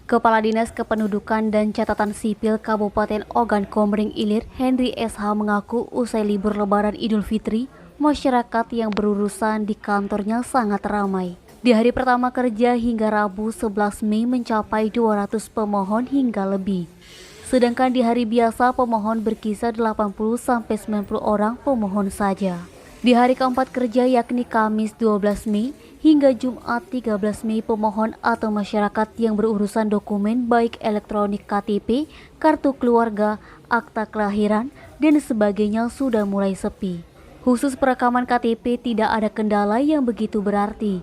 Kepala Dinas Kependudukan dan Catatan Sipil Kabupaten Ogan Komering Ilir, Henry SH mengaku usai libur Lebaran Idul Fitri, masyarakat yang berurusan di kantornya sangat ramai. Di hari pertama kerja hingga Rabu 11 Mei mencapai 200 pemohon hingga lebih. Sedangkan di hari biasa pemohon berkisar 80-90 orang pemohon saja. Di hari keempat kerja yakni Kamis 12 Mei hingga Jumat 13 Mei pemohon atau masyarakat yang berurusan dokumen baik elektronik KTP, kartu keluarga, akta kelahiran, dan sebagainya sudah mulai sepi. Khusus perekaman KTP tidak ada kendala yang begitu berarti.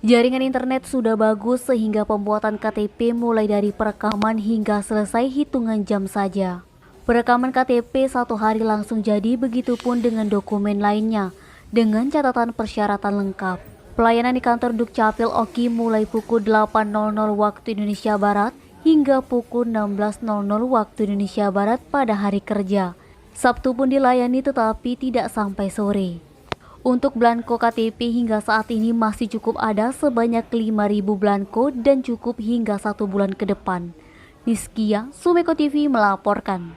Jaringan internet sudah bagus sehingga pembuatan KTP mulai dari perekaman hingga selesai hitungan jam saja. Perekaman KTP satu hari langsung jadi, begitupun dengan dokumen lainnya, dengan catatan persyaratan lengkap. Pelayanan di kantor Dukcapil Oki mulai pukul 8.00 waktu Indonesia Barat hingga pukul 16.00 waktu Indonesia Barat pada hari kerja. Sabtu pun dilayani tetapi tidak sampai sore. Untuk belangko KTP hingga saat ini masih cukup ada sebanyak 5.000 belangko dan cukup hingga 1 bulan ke depan. Niskia, Sumeko TV melaporkan.